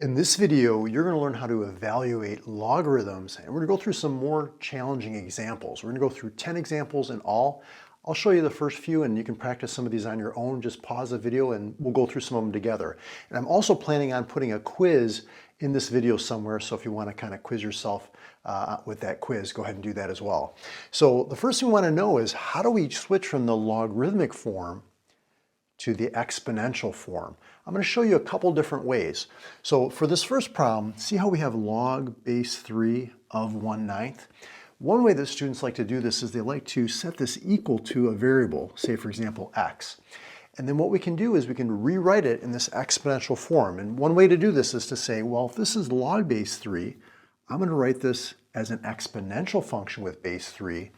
In this video, you're going to learn how to evaluate logarithms, and we're going to go through some more challenging examples. We're going to go through 10 examples in all. I'll show you the first few and you can practice some of these on your own. Just pause the video and we'll go through some of them together. And I'm also planning on putting a quiz in this video somewhere, so if you want to kind of quiz yourself with that quiz, go ahead and do that as well. So the first thing we want to know is, how do we switch from the logarithmic form to the exponential form? I'm going to show you a couple different ways. So for this first problem, see how we have log base 3 of 1/9? One way that students like to do this is they like to set this equal to a variable, say for example x. And then what we can do is we can rewrite it in this exponential form. And one way to do this is to say, well, if this is log base 3, I'm going to write this as an exponential function with base 3.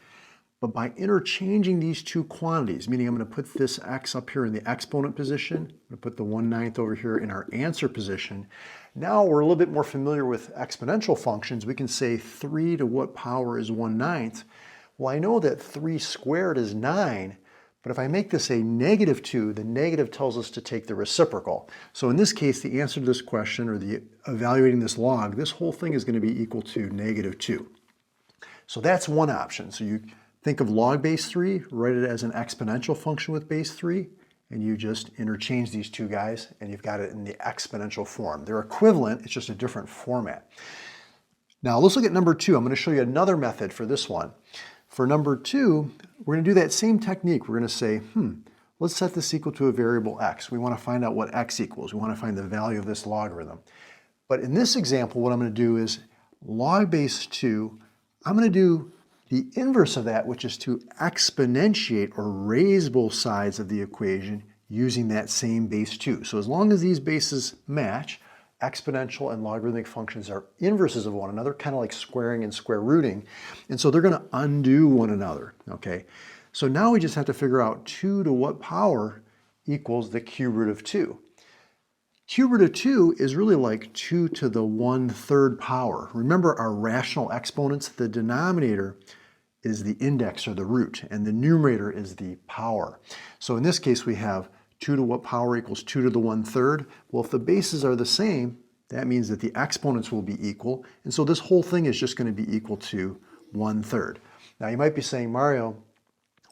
But by interchanging these two quantities, meaning I'm going to put this x up here in the exponent position, I'm going to put the 1/9 over here in our answer position. Now we're a little bit more familiar with exponential functions. We can say 3 to what power is 1/9? Well, I know that 3 squared is 9, but if I make this a -2, the negative tells us to take the reciprocal. So in this case, the answer to this question, or the evaluating this log, this whole thing is going to be equal to -2. So that's one option. So you think of log base 3, write it as an exponential function with base 3, and you just interchange these two guys, and you've got it in the exponential form. They're equivalent, it's just a different format. Now let's look at number 2. I'm going to show you another method for this one. For number 2, we're going to do that same technique. We're going to say, let's set this equal to a variable x. We want to find out what x equals. We want to find the value of this logarithm. But in this example, what I'm going to do is log base 2, I'm going to do the inverse of that, which is to exponentiate or raise both sides of the equation using that same base 2. So as long as these bases match, exponential and logarithmic functions are inverses of one another, kind of like squaring and square rooting. And so they're going to undo one another, okay? So now we just have to figure out 2 to what power equals the cube root of 2. Cube root of 2 is really like 2 to the 1/3 power. Remember our rational exponents, the denominator is the index or the root, and the numerator is the power. So in this case, we have 2 to what power equals 2 to the 1/3. Well, if the bases are the same, that means that the exponents will be equal, and so this whole thing is just going to be equal to 1/3. Now you might be saying, Mario,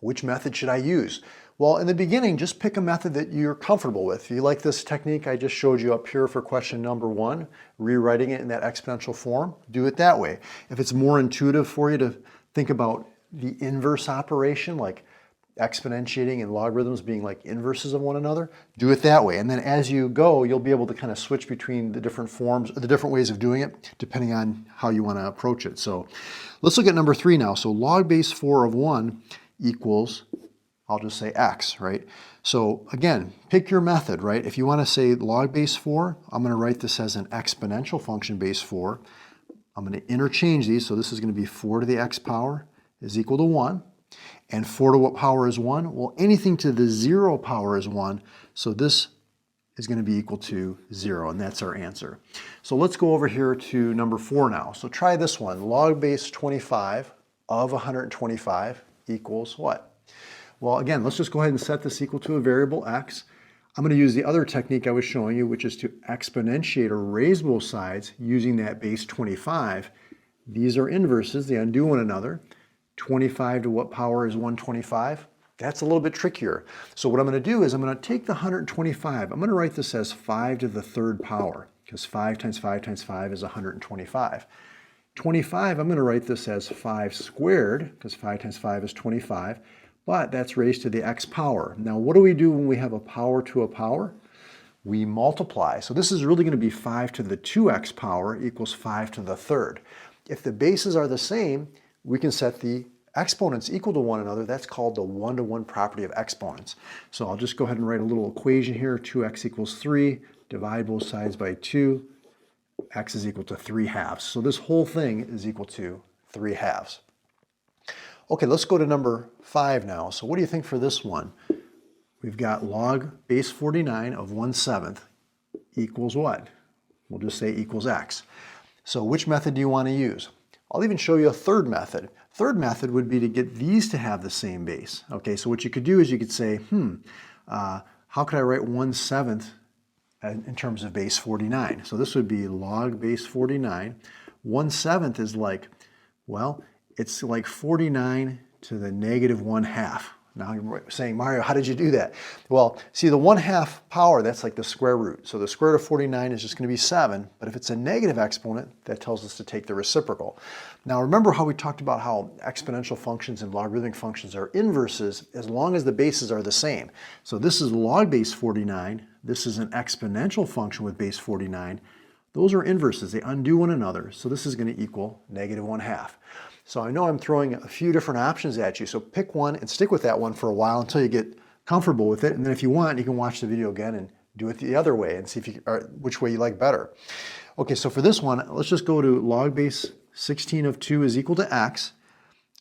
which method should I use? Well, in the beginning, just pick a method that you're comfortable with. If you like this technique I just showed you up here for question number 1, rewriting it in that exponential form, do it that way. If it's more intuitive for you to think about the inverse operation, like exponentiating and logarithms being like inverses of one another, do it that way. And then as you go, you'll be able to kind of switch between the different forms, or the different ways of doing it, depending on how you want to approach it. So let's look at number 3 now. So log base 4 of 1 equals, I'll just say x, right? So again, pick your method, right? If you want to say log base 4, I'm going to write this as an exponential function base 4. I'm going to interchange these, so this is going to be 4 to the x power is equal to 1. And 4 to what power is 1? Well, anything to the 0 power is 1, so this is going to be equal to 0, and that's our answer. So let's go over here to number 4 now. So try this one. Log base 25 of 125 equals what? Well, again, let's just go ahead and set this equal to a variable x. I'm going to use the other technique I was showing you, which is to exponentiate or raise both sides using that base 25. These are inverses, they undo one another. 25 to what power is 125? That's a little bit trickier. So what I'm going to do is I'm going to take the 125, I'm going to write this as 5 to the 3rd power, because 5 times 5 times 5 is 125. 25, I'm going to write this as 5 squared, because 5 times 5 is 25. But that's raised to the x power. Now what do we do when we have a power to a power? We multiply. So this is really going to be 5 to the 2x power equals 5 to the 3rd. If the bases are the same, we can set the exponents equal to one another. That's called the one-to-one property of exponents. So I'll just go ahead and write a little equation here. 2x equals 3, divide both sides by 2, x is equal to 3/2. So this whole thing is equal to 3/2. Okay, let's go to number 5 now. So what do you think for this one? We've got log base 49 of 1/7 equals what? We'll just say equals x. So which method do you want to use? I'll even show you a third method. Third method would be to get these to have the same base. Okay, so what you could do is you could say, how could I write 1/7 in terms of base 49. So this would be log base 49. 1/7 is like, well, it's like 49 to the negative 1/2. Now you're saying, Mario, how did you do that? Well, see, the 1/2 power, that's like the square root. So the square root of 49 is just going to be 7. But if it's a negative exponent, that tells us to take the reciprocal. Now remember how we talked about how exponential functions and logarithmic functions are inverses as long as the bases are the same. So this is log base 49. This is an exponential function with base 49. Those are inverses. They undo one another. So this is going to equal negative 1/2. So I know I'm throwing a few different options at you, so pick one and stick with that one for a while until you get comfortable with it, and then if you want, you can watch the video again and do it the other way and see if you, or which way you like better. Okay, so for this one, let's just go to log base 16 of 2 is equal to x.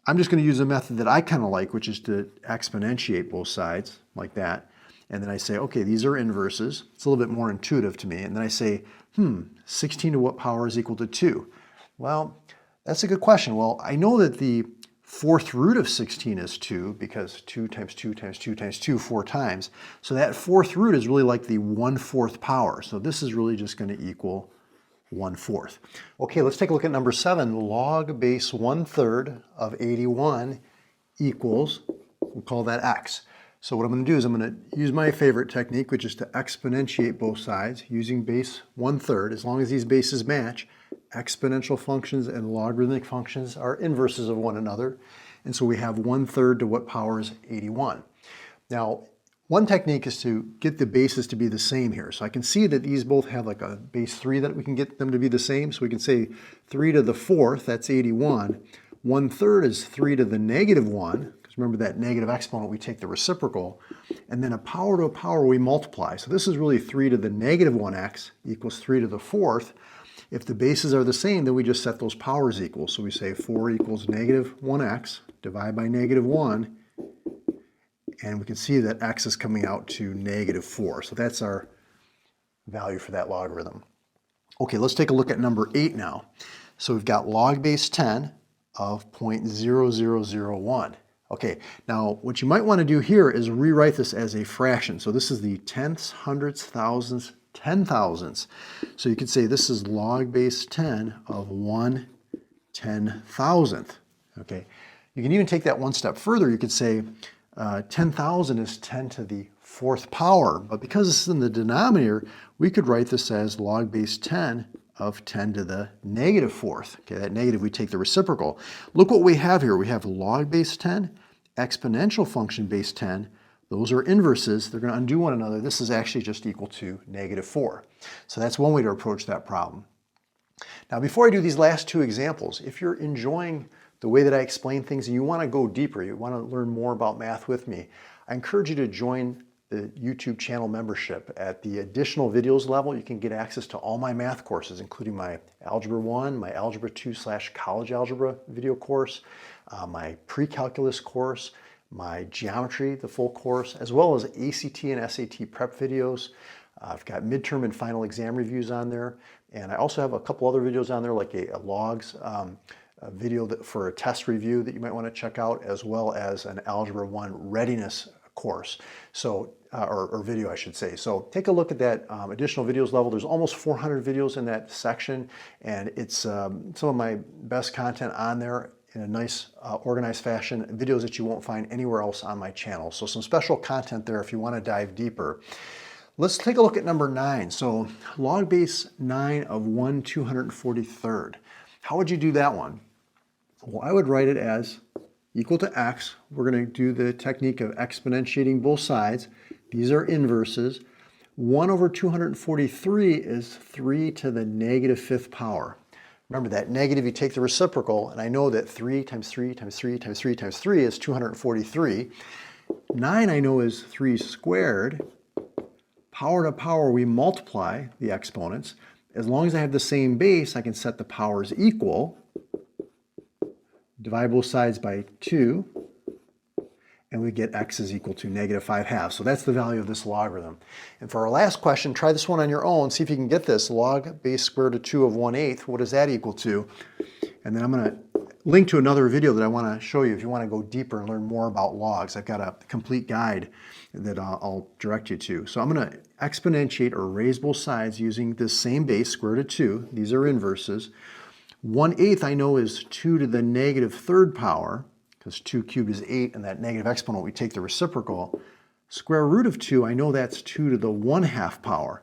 I'm just going to use a method that I kind of like, which is to exponentiate both sides like that. And then I say, okay, these are inverses. It's a little bit more intuitive to me. And then I say, 16 to what power is equal to 2? Well, that's a good question. Well, I know that the fourth root of 16 is 2 because 2 times 2 times 2 times 2, 4 times. So that fourth root is really like the 1/4 power. So this is really just going to equal 1/4. Okay, let's take a look at number 7. Log base 1/3 of 81 equals, we'll call that x. So what I'm going to do is I'm going to use my favorite technique, which is to exponentiate both sides using base 1/3. As long as these bases match, exponential functions and logarithmic functions are inverses of one another. And so we have 1/3 to what power is 81. Now, one technique is to get the bases to be the same here. So I can see that these both have like a base 3 that we can get them to be the same. So we can say 3 to the 4th, that's 81. 1/3 is 3 to the negative 1. Because remember that negative exponent, we take the reciprocal. And then a power to a power, we multiply. So this is really 3 to the negative 1x equals 3 to the 4th. If the bases are the same, then we just set those powers equal. So we say 4 equals negative 1x, divide by negative 1, and we can see that x is coming out to negative 4. So that's our value for that logarithm. Okay, let's take a look at number 8 now. So we've got log base 10 of 0.0001. Okay, now what you might want to do here is rewrite this as a fraction. So this is the tenths, hundredths, thousandths, 10,000ths. So you could say this is log base 10 of 1/10,000th. Okay, you can even take that one step further. You could say 10,000 is 10 to the 4th power, but because this is in the denominator, we could write this as log base 10 of 10 to the negative 4th. Okay, that negative, we take the reciprocal. Look what we have here. We have log base 10, exponential function base 10. Those are inverses. They're going to undo one another. This is actually just equal to negative 4. So that's one way to approach that problem. Now, before I do these last two examples, if you're enjoying the way that I explain things and you want to go deeper, you want to learn more about math with me, I encourage you to join the YouTube channel membership. At the additional videos level, you can get access to all my math courses, including my Algebra 1, my Algebra 2/College Algebra video course, my pre-calculus course, my geometry, the full course, as well as ACT and SAT prep videos. I've got midterm and final exam reviews on there. And I also have a couple other videos on there, like a logs a video for a test review that you might want to check out, as well as an Algebra 1 readiness course. So, or video, I should say. So take a look at that additional videos level. There's almost 400 videos in that section, and it's some of my best content on there in a nice organized fashion, videos that you won't find anywhere else on my channel. So some special content there if you want to dive deeper. Let's take a look at number 9. So log base 9 of 1/243rd. How would you do that one? Well, I would write it as equal to x. We're going to do the technique of exponentiating both sides. These are inverses. 1/243 is 3 to the negative 5th power. Remember that negative, you take the reciprocal, and I know that 3 times 3 times 3 times 3 times 3 is 243. 9 I know is 3 squared. Power to power, we multiply the exponents. As long as I have the same base, I can set the powers equal. Divide both sides by 2, and we get x is equal to negative 5/2. So that's the value of this logarithm. And for our last question, try this one on your own. See if you can get this. Log base square root of 2 of 1/8. What does that equal to? And then I'm going to link to another video that I want to show you if you want to go deeper and learn more about logs. I've got a complete guide that I'll direct you to. So I'm going to exponentiate or raise both sides using this same base, square root of 2. These are inverses. 1/8 I know is 2 to the negative third power, because 2 cubed is 8, and that negative exponent, we take the reciprocal. Square root of 2, I know that's 2 to the 1/2 power.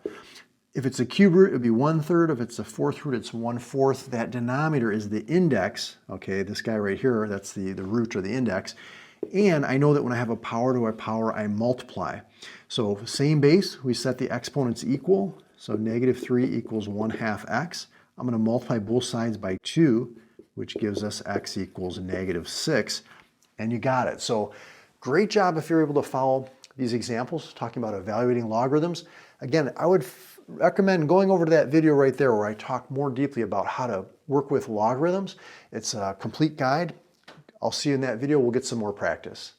If it's a cube root, it would be 1/3. If it's a fourth root, it's 1/4. That denominator is the index, okay, this guy right here, that's the root or the index. And I know that when I have a power to a power, I multiply. So same base, we set the exponents equal. So -3 equals 1/2 x. I'm going to multiply both sides by 2, which gives us x equals -6. And you got it. So great job if you're able to follow these examples, talking about evaluating logarithms. Again, I would recommend going over to that video right there where I talk more deeply about how to work with logarithms. It's a complete guide. I'll see you in that video. We'll get some more practice.